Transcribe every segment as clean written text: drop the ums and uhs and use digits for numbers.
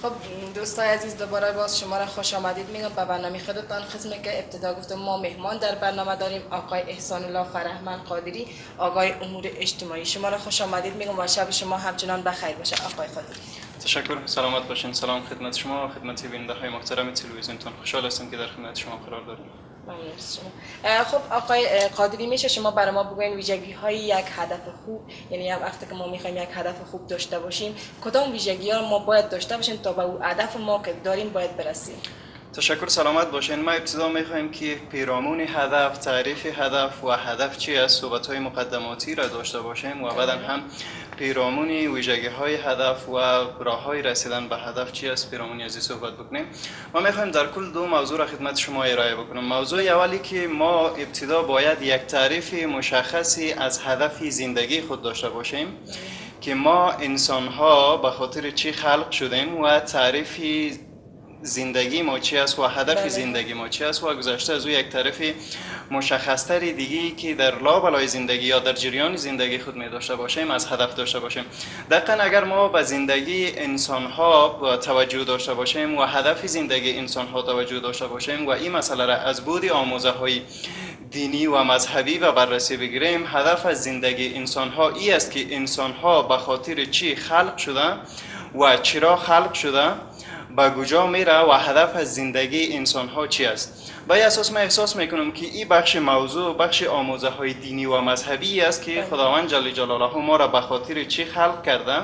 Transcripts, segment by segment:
خب دوستای عزیز، دوباره باز شما را خوش آمدید میگم به برنامه خودتان. قسمی که ابتدا گفتم ما مهمان در برنامه داریم، آقای احسان الله فرهمند قادری، آقای امور اجتماعی. شما را خوش آمدید میگم و شب شما همچنان بخیر باشه آقای قادری. تشکر، سلامت باشین. سلام خدمت شما و خدمت بیننده های محترم تلویزیونتون. خوشحال هستم که در خدمت شما قرار داریم. ممنون از شما. خب آقای قادری، میشه شما برای ما بگوین ویژگی های یک هدف خوب، یعنی وقتی که ما میخوایم یک هدف خوب داشته باشیم کدام ویژگی ها ما باید داشته باشیم تا به او هدف ما که داریم باید برسیم؟ تشکر، سلامت باشین. ما ابتدا میخوایم که پیرامون هدف، تعریف هدف و هدف چی است صحبت های مقدماتی را داشته باشیم و بعدا هم پیرامون ویژگی های هدف و راه های رسیدن به هدف چی است پیرامونی از این صحبت بکنیم. ما میخوایم در کل دو موضوع را خدمت شما ارائه بکنم. موضوع اولی که ما ابتدا باید یک تعریف مشخصی از هدف زندگی خود داشته باشیم که ما انسان ها به خاطر چی خلق شدیم و تعریف زندگی ما چی است و هدف زندگی ما چی است و گذشته از او یک طرف مشخصتر دیگه که در لابلای زندگی یا در جریان زندگی خود می داشته باشیم از هدف داشته باشیم. دقیقا اگر ما به زندگی انسان ها توجه داشته باشیم و هدف زندگی انسان ها توجه داشته باشیم و این مسئله را از بود آموزه های دینی و مذهبی و بررسی بگیریم، هدف از زندگی انسان ها ای است که انسان ها به خاطر چی خلق شده و چرا خلق شده، به کجا میره و هدف از زندگی انسان ها چی است. با این اساس من احساس میکنم که این بخش موضوع بخش آموزه های دینی و مذهبی است که خداوند جل جلاله ما را به خاطر چی خلق کرده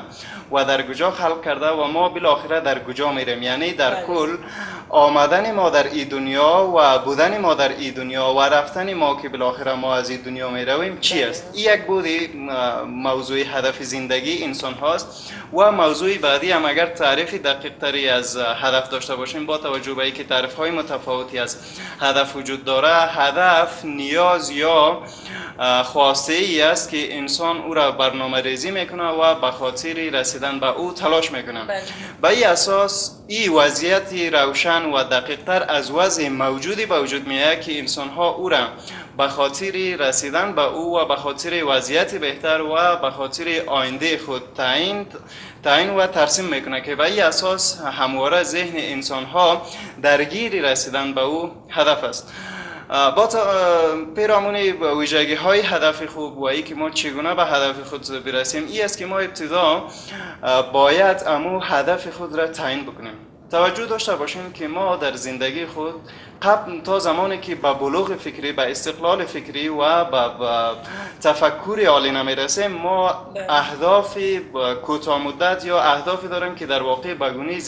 و در کجا خلق کرده و ما بالاخره در کجا میریم. یعنی در کل آمدن ما در این دنیا و بودن ما در این دنیا و رفتن ما که بالاخره ما از این دنیا میرویم چی است. این یک بود موضوع هدف زندگی انسان هاست. و موضوع بعدی هم اگر تعریف دقیق تری از هدف داشته باشیم، با توجه به اینکه تعریف های متفاوتی از هدف وجود داره، هدف نیاز یا خواسته ای است که انسان او را برنامه ریزی میکنه و به خاطر رسیدن به او تلاش میکنه. به این اساس این وضعیت روشن و دقیق تر از وضع موجودی به وجود میاد که انسان ها او را به خاطر رسیدن به او و به خاطر وضعیت بهتر و به خاطر آینده خود تعیین و ترسیم میکنه که به این اساس همواره ذهن انسان ها درگیر رسیدن به او هدف است. با پیرامون ویژگی های هدف خوب و ای که ما چگونه به هدف خود برسیم، این است که ما ابتدا باید امو هدف خود را تعیین بکنیم. توجه داشته باشیم که ما در زندگی خود قبل تا زمانی که به بلوغ فکری، به استقلال فکری و به تفکر عالی نمیرسیم، ما اهداف کوتاه مدت یا اهدافی داریم که در واقع به گونه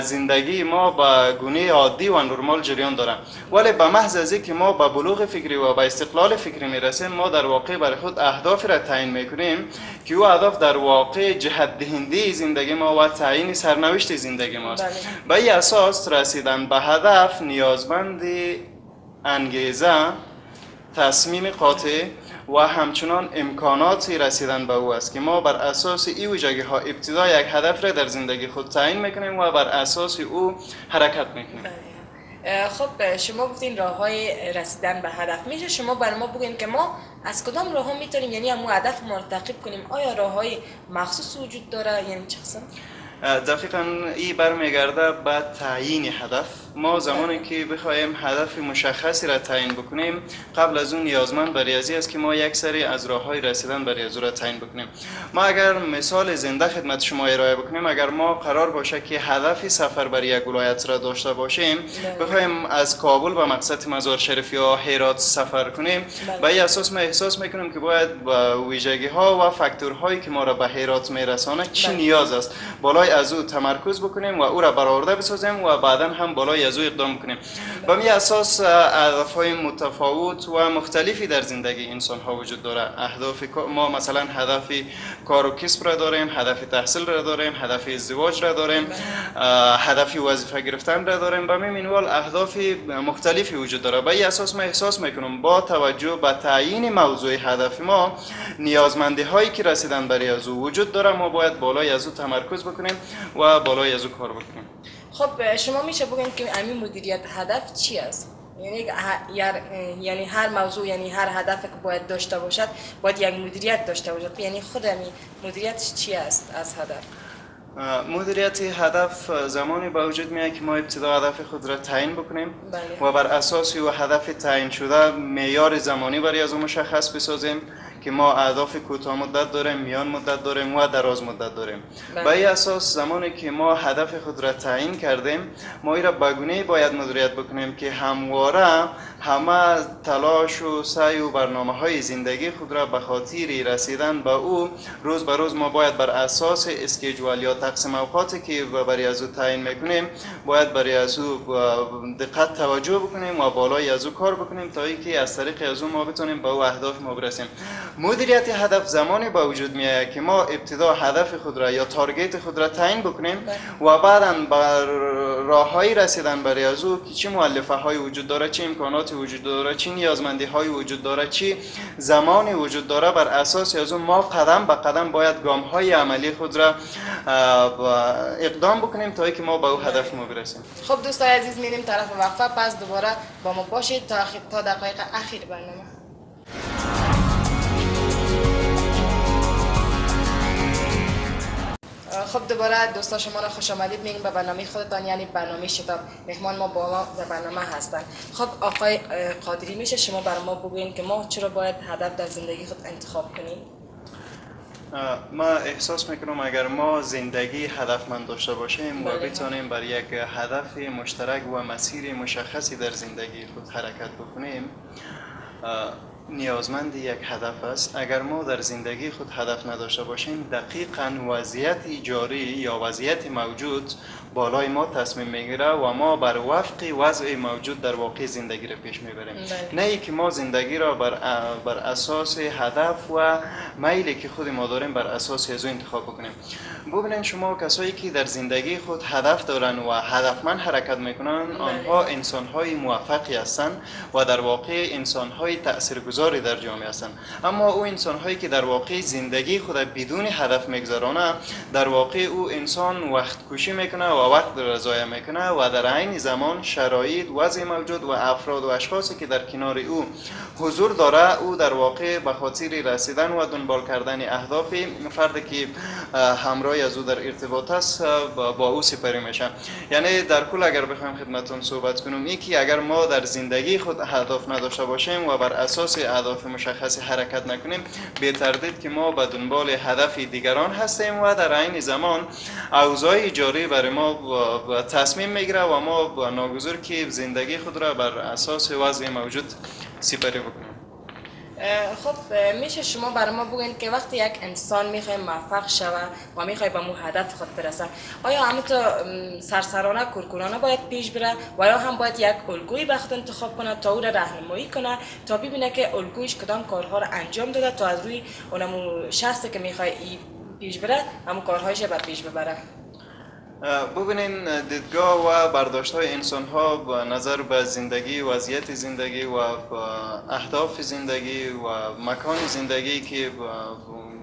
زندگی ما به گونه عادی و نرمال جریان دارم. ولی به محض از اینکه ما به بلوغ فکری و به استقلال فکری میرسیم، ما در واقع برای خود اهدافی را تعیین میکنیم که او اهداف در واقع جهت دهنده زندگی ما و تعیین سرنوشت زندگی ماست. به این اساس رسیدن به هدف نیازمند انگیزه، تصمیم قاطع و همچنان امکانات رسیدن به او است که ما بر اساس این ویژگی ها ابتدا یک هدف را در زندگی خود تعیین میکنیم و بر اساس او حرکت میکنیم. خب شما گفتین راه های رسیدن به هدف. میشه شما بر ما بگین که ما از کدام راه ها میتونیم یعنی همون هدف ما رو تعقیب کنیم؟ آیا راه های مخصوص وجود داره یعنی چه قسم؟ دقیقاً این برمیگرده به تعیین هدف. ما زمانی که بخوایم هدف مشخصی را تعیین بکنیم، قبل از اون نیازمند به ریاضی است که ما یک سری از راه‌های رسیدن به ریاضی را تعیین بکنیم. ما اگر مثال زنده خدمت شما ارائه بکنیم، اگر ما قرار باشه که هدف سفر بر یک ولایت را داشته باشیم، بخوایم از کابل به مقصد مزار شریف یا هرات سفر کنیم، به این اساس ما احساس میکنیم که باید با ویژگی‌ها و فاکتورهایی که ما را به هرات میرسانه چی نیاز است، بالای از او تمرکز بکنیم و او را برآورده بسازیم و بعدا هم بالای از او اقدام کنیم. به این اساس اهداف‌های متفاوت و مختلفی در زندگی انسان ها وجود داره. اهداف ما مثلا هدف کار و کسب را داریم، هدف تحصیل را داریم، هدف ازدواج را داریم، هدف وظیفه گرفتن را داریم. به همین منوال اهداف مختلفی وجود داره. به این اساس من احساس میکنم با توجه به تعیین موضوع هدف ما، نیازمندی هایی که رسیدن برای از او وجود داره، ما باید بالای از او تمرکز بکنیم و بالای از او کار بکنیم. خب شما میشه بگین که همین مدیریت هدف چی است؟ یعنی هر موضوع، یعنی هر هدف که باید داشته باشد باید یک مدیریت داشته باشد. یعنی خود همین مدیریتش چی است از هدف؟ مدیریت هدف زمانی به وجود میاد که ما ابتدا هدف خود را تعیین بکنیم بله. و بر اساس او هدف تعیین شده معیار زمانی برای از او مشخص بسازیم که ما اهداف کوتاه مدت داریم، میان مدت داریم و دراز مدت داریم. بله. به این اساس زمانی که ما هدف خود را تعیین کردیم، ما این را به گونه‌ای باید مدیریت بکنیم که همواره همه تلاش و سعی و برنامه‌های زندگی خود را به خاطر رسیدن به او روز به روز ما باید بر اساس اسکیجول یا تقسیم اوقاتی که برای از او تعیین میکنیم باید برای از او دقت توجه بکنیم و بالای از او کار بکنیم تا اینکه از طریق از او ما بتونیم به او اهداف ما برسیم. مدیریت هدف زمانی با وجود میاد که ما ابتدا هدف خود را یا تارگت خود را تعیین بکنیم و بعدا بر راههای رسیدن برای از او که چه مؤلفه های وجود داره، چه امکانات وجود داره، چه نیازمندی های وجود داره، چه زمانی وجود داره، بر اساس از اون ما قدم به قدم باید گام های عملی خود را اقدام بکنیم تا اینکه ما به او هدف ما برسیم. خب دوستان عزیز میریم طرف وقفه، پس دوباره با ما باشید تا دقایق اخیر برنامه. خب دوباره دوستان شما را خوش آمدید میگیم به برنامه خودتان، یعنی برنامه شتاب. مهمان ما با ما در برنامه هستند. خب آقای قادری، میشه شما برای ما بگوین که ما چرا باید هدف در زندگی خود انتخاب کنیم؟ ما احساس میکنم اگر ما زندگی هدفمند داشته باشیم و بتانیم بر یک هدف مشترک و مسیر مشخصی در زندگی خود حرکت بکنیم، نیازمند یک هدف است. اگر ما در زندگی خود هدف نداشته باشیم، دقیقاً وضعیت جاری یا وضعیت موجود بالای ما تصمیم میگیره و ما بر وفق وضع موجود در واقع زندگی را پیش میبریم. نه ای که ما زندگی را بر اساس هدف و میلی که خود ما داریم بر اساس از او انتخاب بکنیم. ببینید شما کسایی که در زندگی خود هدف دارن و هدفمند حرکت میکنن، آنها انسان‌های موفقی هستند و در واقع انسان‌های تاثیرگذاری در جامعه هستند. اما او انسان‌هایی که در واقع زندگی خود بدون هدف میگذرانه، در واقع او انسان وقت کشی میکنه و وقت را ضایع میکنه و در عین زمان شرایط وضع موجود و افراد و اشخاصی که در کنار او حضور داره، او در واقع به خاطر رسیدن و دنبال کردن اهداف فردی که همراه از او در ارتباط است با او سپری میشه. یعنی در کل اگر بخوایم خدمتتون صحبت کنم، این که اگر ما در زندگی خود هدف نداشته باشیم و بر اساس اهداف مشخصی حرکت نکنیم، بی تردید که ما به دنبال هدف دیگران هستیم و در عین زمان اوضاع جاری برای ما تصمیم میگیره و ما ناگزیر که زندگی خود را بر اساس وضع موجود سپری بکنیم. خب میشه شما برای ما بگوین که وقتی یک انسان میخواد موفق شود و میخواد به مو هدف خود برسه، آیا همینطور سرسرانه کورکورانه باید پیش بره و یا هم باید یک الگویی به خود انتخاب کنه تا او را راهنمایی کنه تا ببینه که الگویش کدام کارها را انجام داده تا از روی اونمو شخصی که میخواد پیش بره همون کارهایش به پیش ببره؟ ببینین دیدگاه و برداشت های انسان ها با نظر به زندگی، وضعیت زندگی و اهداف زندگی و مکان زندگی که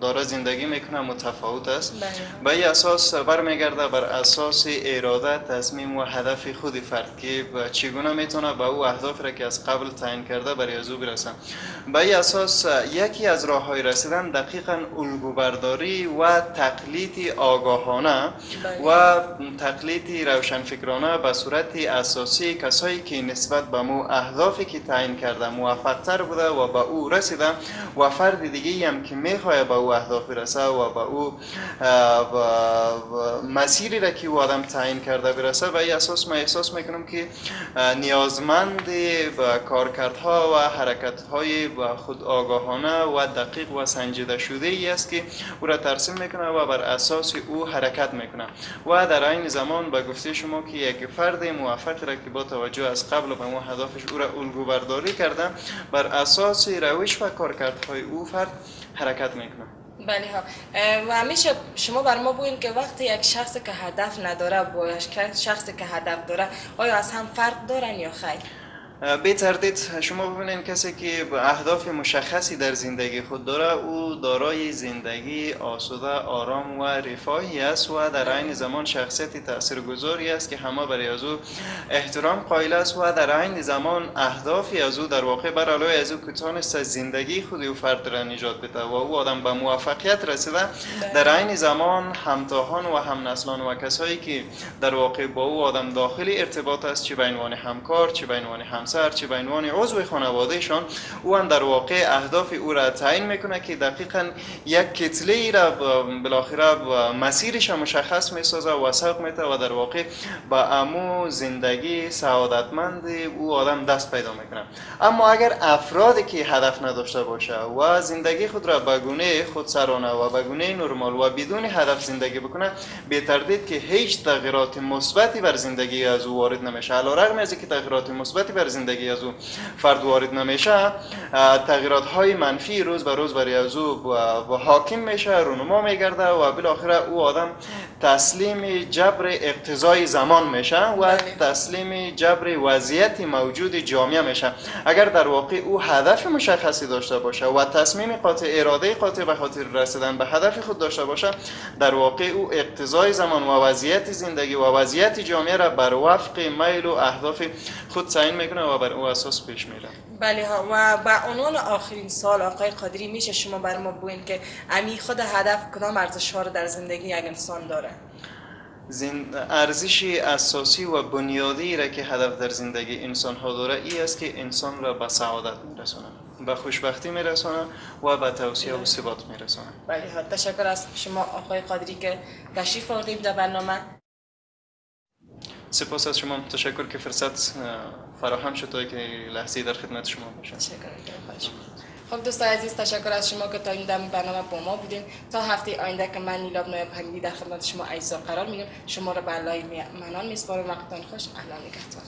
داره زندگی میکنه متفاوت است. به این اساس برمیگرده بر اساس اراده، تصمیم و هدف خود فرد که چگونه میتونه به او اهداف را که از قبل تعیین کرده برای از او برسه. به این اساس یکی از راههای رسیدن دقیقاً الگوبرداری و تقلید آگاهانه و تقلید روشنفکرانه به صورت اساسی کسایی که نسبت به مو اهدافی که تعیین کرده موفق تر بوده و به او رسیده و فرد دیگه هم که میخواد به او اهداف برسه و به او مسیری را که او آدم تعیین کرده برسه. به این اساس من احساس میکنم که نیازمند کارکردها و حرکتهای خود آگاهانه و دقیق و سنجیده شده ای است که او را ترسیم میکنه و بر اساس او حرکت میکنه و در این زمان به گفته شما که یک فرد موفق را که با توجه از قبل به مو هدفش او را الگو برداری کرده، بر اساس روش و کارکردهای او فرد حرکت میکنه. بله ها. و همیشه شما بر ما بگوین که وقتی یک شخصی که هدف نداره با شخصی که هدف داره آیا از هم فرق دارن یا خیر؟ بی تردید شما ببینید کسی که اهداف مشخصی در زندگی خود داره او دارای زندگی آسوده آرام و رفاهی است و در عین زمان شخصیت تاثیرگذاری است که همه برای از او احترام قائل است و در عین زمان اهدافی از او در واقع بر علاوه از او که تونست زندگی خود او فرد را نجات بده و او آدم به موفقیت رسیده، در عین زمان همتاهان و همنسلان و کسایی که در واقع با او آدم داخلی ارتباط است، چه به عنوان همکار، چه به عنوان همسر، چه به عنوان عضو خانوادهشان، او هم در واقع اهداف او را تعیین میکنه که دقیقاً یک کتله ای را بالاخره مسیرش مشخص میسازه و سوق میده و در واقع با امو زندگی سعادتمند او آدم دست پیدا میکنه. اما اگر افرادی که هدف نداشته باشه و زندگی خود را به گونه خودسرانه و به گونه نرمال و بدون هدف زندگی بکنه، به تردید که هیچ تغییرات مثبتی بر زندگی از او وارد نمیشه. علیرغم از اینکه تغییرات مثبتی بر زندگی از او فرد وارد نمیشه، تغییرات های منفی روز به روز برای از او و حاکم میشه، رونما میگرده و بالاخره او آدم تسلیم جبر اقتضای زمان میشه و تسلیم جبر وضعیت موجود جامعه میشه. اگر در واقع او هدف مشخصی داشته باشه و تصمیم قاطع، اراده قاطع به خاطر رسیدن به هدف خود داشته باشه، در واقع او اقتضای زمان و وضعیت زندگی و وضعیت جامعه را بر وفق میل و اهداف خود تعیین میکنه و بر او اساس پیش میره. بله ها. و به عنوان آخرین سال آقای قادری، میشه شما بر ما بگوین که امی خود هدف کدام ارزش ها رو در زندگی یک انسان داره؟ ارزش اساسی و بنیادی را که هدف در زندگی انسان ها داره ای است که انسان را به سعادت میرسونه، به خوشبختی میرسونه و به توسعه و ثبات میرسونه. بله ها. تشکر از شما آقای قادری که تشریف آوردید در برنامه. سپاس از شما، تشکر که فرصت فراهم شد تا که لحظه در خدمت شما باشم. تشکر از خب دوستان عزیز، تشکر از شما که تا این دم برنامه با ما بودین. تا هفته آینده که من نیلاب نایب حمیدی در خدمت شما عزیزان قرار میگیرم، شما را به الله منان میسپارم. وقتتان خوش. الله نگهدار.